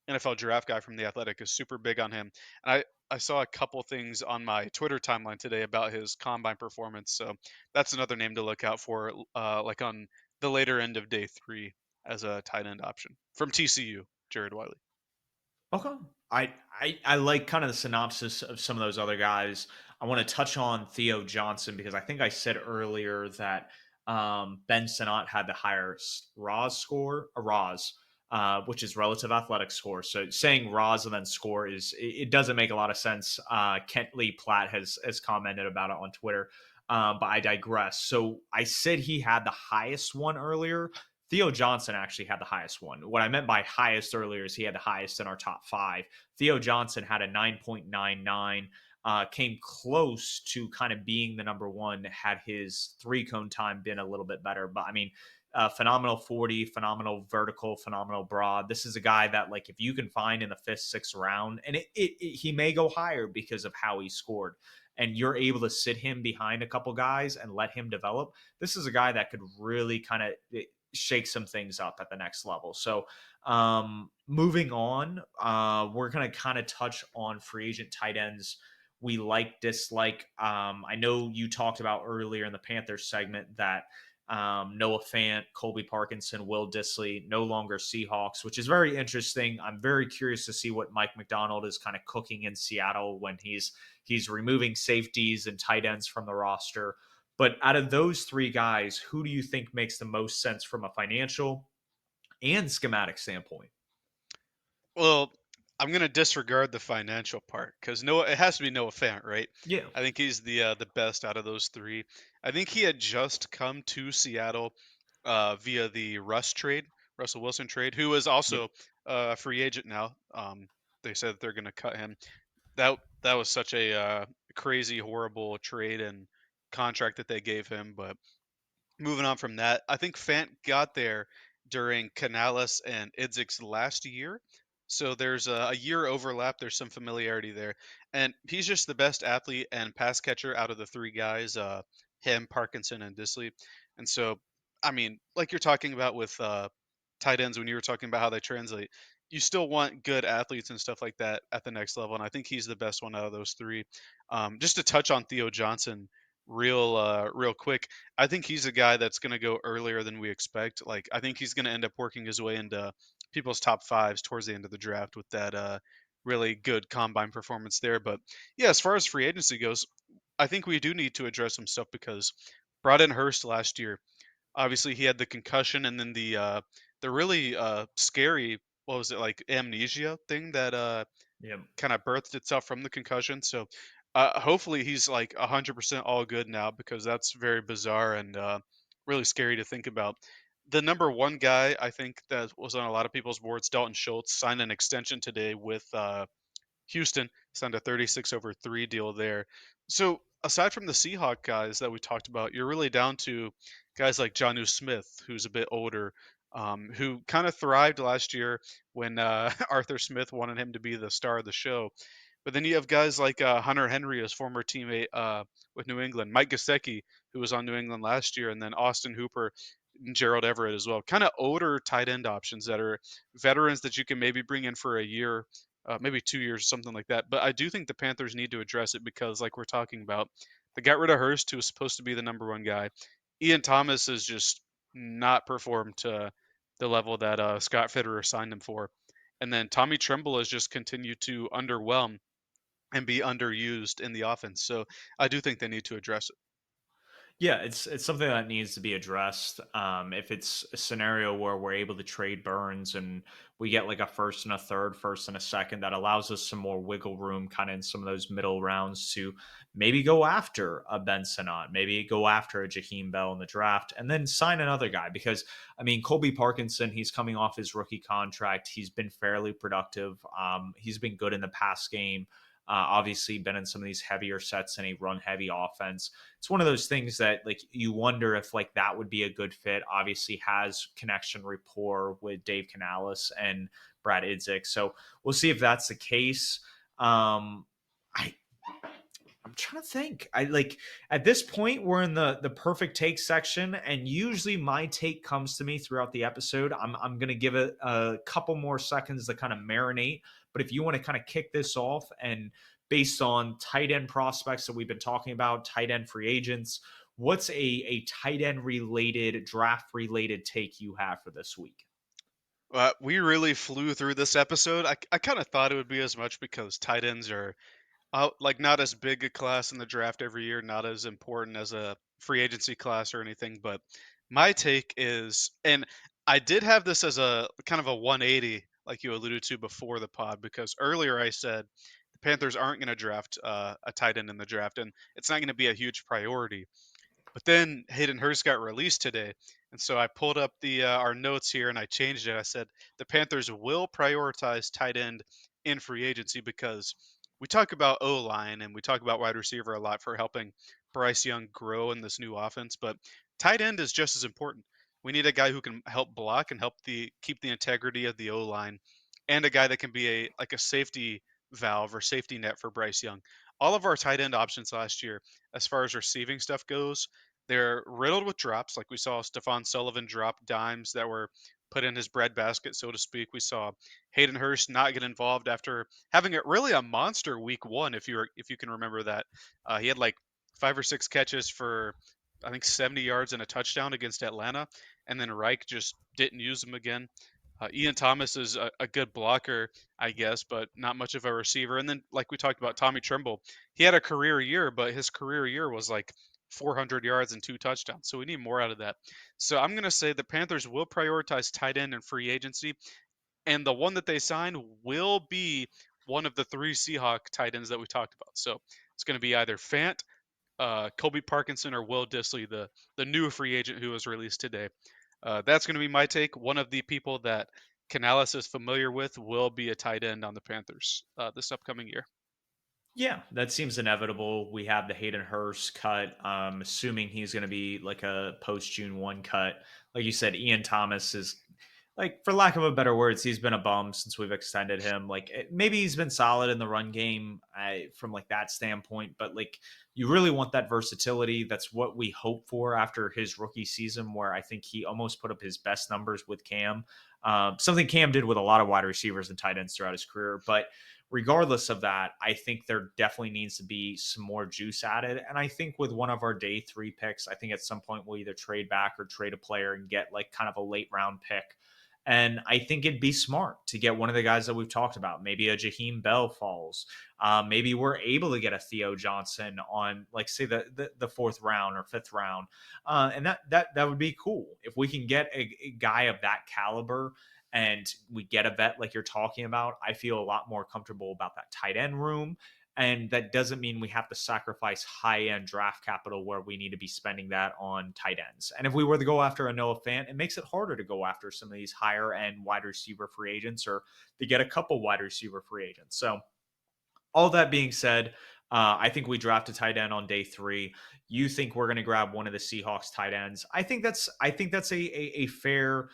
Speaker 2: NFL draft guy from the Athletic, is super big on him. And I saw a couple things on my Twitter timeline today about his combine performance. So that's another name to look out for, like on the later end of day three as a tight end option from TCU, Jared Wiley.
Speaker 1: Okay. I like kind of the synopsis of some of those other guys. I want to touch on Theo Johnson because I think I said earlier that Ben Sinnott had the higher Roz score, a Roz. which is relative athletic score. So saying Roz and then score it doesn't make a lot of sense. Kent Lee Platt has commented about it on Twitter, but I digress. So I said he had the highest one earlier. Theo Johnson actually had the highest one. What I meant by highest earlier is he had the highest in our top five. Theo Johnson had a 9.99. Came close to kind of being the number one had his three cone time been a little bit better. But I mean, phenomenal 40, phenomenal vertical, phenomenal broad. This is a guy that, like, if you can find in the fifth, sixth round, and he may go higher because of how he scored, and you're able to sit him behind a couple guys and let him develop, this is a guy that could really kind of shake some things up at the next level. So, moving on, we're going to kind of touch on free agent tight ends we like, dislike. I know you talked about earlier in the Panthers segment that Noah Fant, Colby Parkinson, Will Dissly, no longer Seahawks, which is very interesting. I'm very curious to see what Mike McDonald is kind of cooking in Seattle when he's removing safeties and tight ends from the roster. But out of those three guys, who do you think makes the most sense from a financial and schematic standpoint?
Speaker 2: Well, I'm gonna disregard the financial part because Noah. It has to be Noah Fant, right?
Speaker 1: Yeah.
Speaker 2: I think he's the best out of those three. I think he had just come to Seattle via the Russell Wilson trade, who is
Speaker 1: Yep.
Speaker 2: also a free agent now. They said that they're going to cut him. That was such a crazy, horrible trade and contract that they gave him, but moving on from that, I think Fant got there during Canales and Idzik's last year. So there's a year overlap. There's some familiarity there. And he's just the best athlete and pass catcher out of the three guys, him, Parkinson, and Disley. And so, I mean, like you're talking about with tight ends when you were talking about how they translate, you still want good athletes and stuff like that at the next level. And I think he's the best one out of those three. Just to touch on Theo Johnson real quick. I think he's a guy that's going to go earlier than we expect. Like, I think he's going to end up working his way into people's top fives towards the end of the draft with that really good combine performance there. But yeah, as far as free agency goes, I think we do need to address some stuff because brought in Hurst last year. Obviously, he had the concussion and then the really scary what was it like amnesia thing that
Speaker 1: Yep.
Speaker 2: kind of birthed itself from the concussion. So hopefully he's like 100% all good now because that's very bizarre and really scary to think about. The number one guy I think that was on a lot of people's boards, Dalton Schultz, signed an extension today with Houston, signed a 36 over 3 deal there. So aside from the Seahawk guys that we talked about, you're really down to guys like Jonnu Smith, who's a bit older, who kind of thrived last year when Arthur Smith wanted him to be the star of the show. But then you have guys like Hunter Henry, his former teammate with New England, Mike Gesicki, who was on New England last year, and then Austin Hooper, and Gerald Everett as well. Kind of older tight end options that are veterans that you can maybe bring in for a year, maybe 2 years, something like that. But I do think the Panthers need to address it because, like we're talking about, they got rid of Hurst, who was supposed to be the number one guy. Ian Thomas has just not performed to the level that Scott Fitterer signed him for. And then Tommy Tremble has just continued to underwhelm and be underused in the offense. So I do think they need to address it.
Speaker 1: Yeah, it's something that needs to be addressed. If it's a scenario where we're able to trade Burns and we get like a first and a third, first and a second, that allows us some more wiggle room, kind of in some of those middle rounds to maybe go after a Ben Sinnott, maybe go after a Jaheim Bell in the draft, and then sign another guy. Because I mean, Colby Parkinson, he's coming off his rookie contract. He's been fairly productive. He's been good in the pass game. Obviously, been in some of these heavier sets in a run heavy offense. It's one of those things that, like, you wonder if like that would be a good fit. Obviously, has connection rapport with Dave Canales and Brad Idzik. So we'll see if that's the case. I I'm trying to think. I like at this point we're in the perfect take section, and usually my take comes to me throughout the episode. I'm gonna give it a couple more seconds to kind of marinate. But if you want to kind of kick this off, and based on tight end prospects that we've been talking about, tight end free agents, what's a tight end related draft related take you have for this week?
Speaker 2: We really flew through this episode. I kind of thought it would be as much because tight ends are like not as big a class in the draft every year, not as important as a free agency class or anything. But my take is, and I did have this as a kind of a 180, like you alluded to before the pod, because earlier I said the Panthers aren't going to draft a tight end in the draft, and it's not going to be a huge priority. But then Hayden Hurst got released today, and so I pulled up the our notes here and I changed it. I said the Panthers will prioritize tight end in free agency because we talk about O line and we talk about wide receiver a lot for helping Bryce Young grow in this new offense, but tight end is just as important. We need a guy who can help block and help the keep the integrity of the O line, and a guy that can be a like a safety valve or safety net for Bryce Young. All of our tight end options last year, as far as receiving stuff goes, they're riddled with drops. Like we saw Stephon Sullivan drop dimes that were put in his breadbasket, so to speak. We saw Hayden Hurst not get involved after having a really a monster week one, if you can remember that. He had like 5 or 6 catches for I think 70 yards and a touchdown against Atlanta, and then Reich just didn't use him again. Ian Thomas is a good blocker, I guess, but not much of a receiver. And then, like we talked about, Tommy Trimble, he had a career year, but his career year was like 400 yards and 2 touchdowns. So we need more out of that. So I'm going to say the Panthers will prioritize tight end and free agency, and the one that they sign will be one of the 3 Seahawk tight ends that we talked about. So it's going to be either Fant, Kobe Parkinson, or Will Disley, the new free agent who was released today. That's going to be my take. One of the people that Canales is familiar with will be a tight end on the Panthers this upcoming year.
Speaker 1: Yeah, that seems inevitable. We have the Hayden Hurst cut. Assuming he's going to be like a post June 1 cut. Like you said, Ian Thomas is, like, for lack of a better words, he's been a bum since we've extended him. Like, maybe he's been solid in the run game from like that standpoint, but like, you really want that versatility. That's what we hope for after his rookie season, where I think he almost put up his best numbers with Cam. Something Cam did with a lot of wide receivers and tight ends throughout his career. But regardless of that, I think there definitely needs to be some more juice added. And I think with one of our day 3 picks, I think at some point we'll either trade back or trade a player and get like kind of a late round pick. And I think it'd be smart to get one of the guys that we've talked about. Maybe a Jaheim Bell falls. Maybe we're able to get a Theo Johnson on, like, say the 4th round or 5th round, and that would be cool if we can get a guy of that caliber and we get a vet like you're talking about. I feel a lot more comfortable about that tight end room. And that doesn't mean we have to sacrifice high end draft capital where we need to be spending that on tight ends. And if we were to go after a Noah Fant, it makes it harder to go after some of these higher end wide receiver free agents or to get a couple wide receiver free agents. So, all that being said, I think we draft a tight end on day 3. You think we're going to grab one of the Seahawks tight ends? I think that's a fair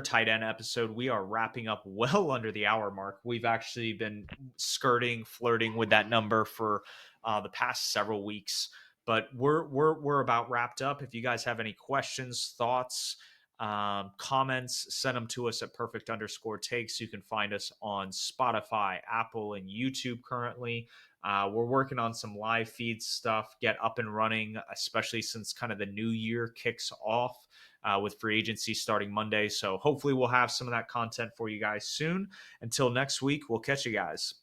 Speaker 1: tight end episode. We are wrapping up well under the hour mark. We've actually been flirting with that number for the past several weeks, but we're about wrapped up. If you guys have any questions, thoughts, comments, send them to us at Purrfect_Takes. You can find us on Spotify, Apple, and YouTube currently. We're working on some live feed stuff, get up and running, especially since kind of the new year kicks off with free agency starting Monday. So hopefully we'll have some of that content for you guys soon. Until next week, we'll catch you guys.